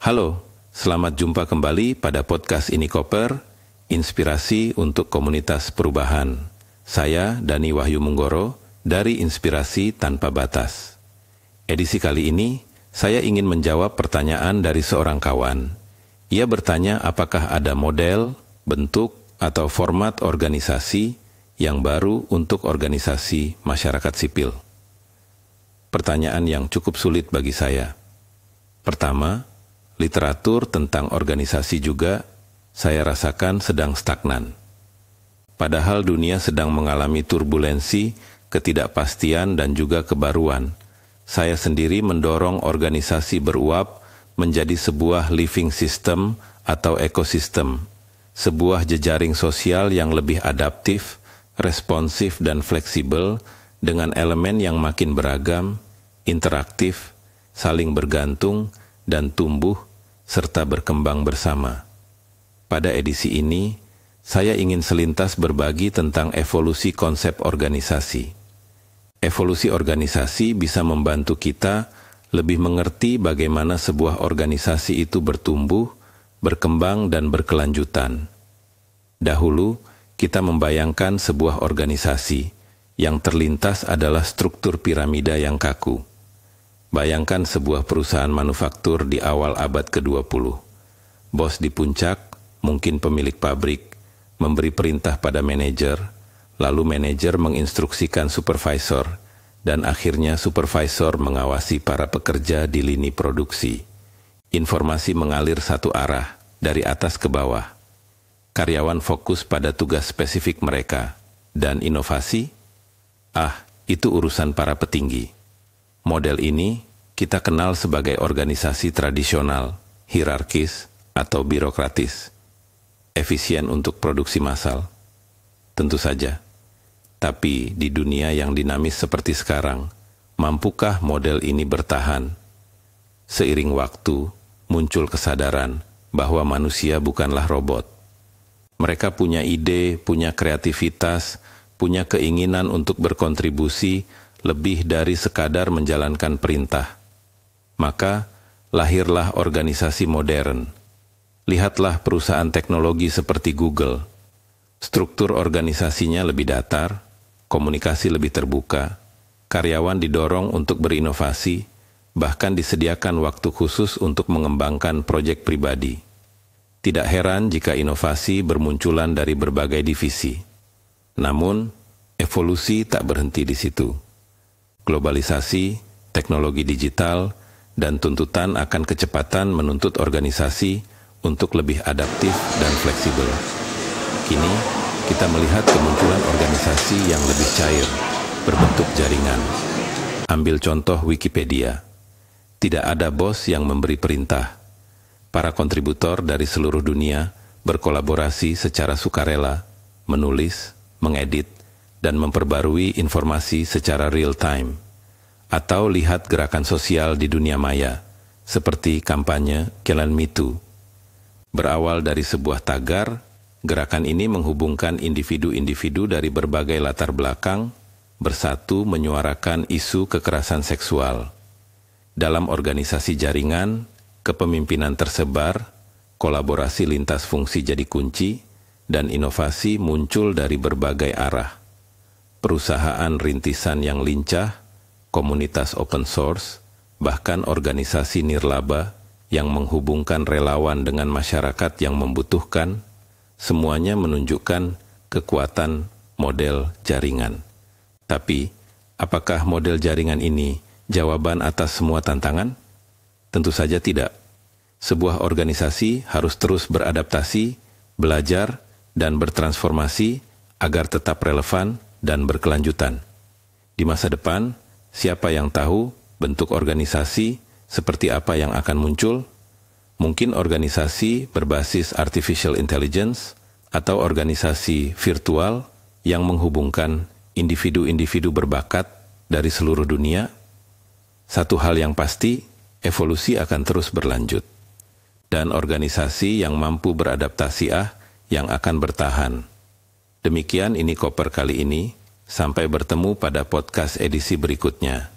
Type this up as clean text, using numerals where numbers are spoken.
Halo, selamat jumpa kembali pada podcast Ini Koper, inspirasi untuk komunitas perubahan. Saya Dani Wahyu Munggoro dari Inspirasi Tanpa Batas. Edisi kali ini, saya ingin menjawab pertanyaan dari seorang kawan. Ia bertanya apakah ada model, bentuk, atau format organisasi yang baru untuk organisasi masyarakat sipil. Pertanyaan yang cukup sulit bagi saya. Pertama, literatur tentang organisasi juga saya rasakan sedang stagnan. Padahal dunia sedang mengalami turbulensi, ketidakpastian, dan juga kebaruan. Saya sendiri mendorong organisasi beruap menjadi sebuah living system atau ekosistem, sebuah jejaring sosial yang lebih adaptif, responsif, dan fleksibel dengan elemen yang makin beragam, interaktif, saling bergantung, dan tumbuh, serta berkembang bersama. Pada edisi ini, saya ingin selintas berbagi tentang evolusi konsep organisasi. Evolusi organisasi bisa membantu kita lebih mengerti bagaimana sebuah organisasi itu bertumbuh, berkembang, dan berkelanjutan. Dahulu, kita membayangkan sebuah organisasi yang terlintas adalah struktur piramida yang kaku. Bayangkan sebuah perusahaan manufaktur di awal abad ke-20. Bos di puncak, mungkin pemilik pabrik, memberi perintah pada manajer, lalu manajer menginstruksikan supervisor, dan akhirnya supervisor mengawasi para pekerja di lini produksi. Informasi mengalir satu arah, dari atas ke bawah. Karyawan fokus pada tugas spesifik mereka, dan inovasi? Itu urusan para petinggi. Model ini kita kenal sebagai organisasi tradisional, hierarkis, atau birokratis. Efisien untuk produksi massal. Tentu saja. Tapi di dunia yang dinamis seperti sekarang, mampukah model ini bertahan? Seiring waktu, muncul kesadaran bahwa manusia bukanlah robot. Mereka punya ide, punya kreativitas, punya keinginan untuk berkontribusi lebih dari sekadar menjalankan perintah. Maka, lahirlah organisasi modern. Lihatlah perusahaan teknologi seperti Google. Struktur organisasinya lebih datar, komunikasi lebih terbuka, karyawan didorong untuk berinovasi, bahkan disediakan waktu khusus untuk mengembangkan proyek pribadi. Tidak heran jika inovasi bermunculan dari berbagai divisi. Namun, evolusi tak berhenti di situ. Globalisasi, teknologi digital, dan tuntutan akan kecepatan menuntut organisasi untuk lebih adaptif dan fleksibel. Kini, kita melihat kemunculan organisasi yang lebih cair, berbentuk jaringan. Ambil contoh Wikipedia. Tidak ada bos yang memberi perintah. Para kontributor dari seluruh dunia berkolaborasi secara sukarela, menulis, mengedit, dan memperbarui informasi secara real-time. Atau lihat gerakan sosial di dunia maya, seperti kampanye Kill Me Too. Berawal dari sebuah tagar, gerakan ini menghubungkan individu-individu dari berbagai latar belakang, bersatu menyuarakan isu kekerasan seksual. Dalam organisasi jaringan, kepemimpinan tersebar, kolaborasi lintas fungsi jadi kunci, dan inovasi muncul dari berbagai arah. Perusahaan rintisan yang lincah, komunitas open source, bahkan organisasi nirlaba yang menghubungkan relawan dengan masyarakat yang membutuhkan, semuanya menunjukkan kekuatan model jaringan. Tapi, apakah model jaringan ini jawaban atas semua tantangan? Tentu saja tidak. Sebuah organisasi harus terus beradaptasi, belajar, dan bertransformasi agar tetap relevan dan berkelanjutan. Di masa depan, siapa yang tahu bentuk organisasi seperti apa yang akan muncul? Mungkin organisasi berbasis artificial intelligence atau organisasi virtual yang menghubungkan individu-individu berbakat dari seluruh dunia. Satu hal yang pasti, evolusi akan terus berlanjut. Dan organisasi yang mampu beradaptasi yang akan bertahan. Demikian Ini Koper kali ini. Sampai bertemu pada podcast edisi berikutnya.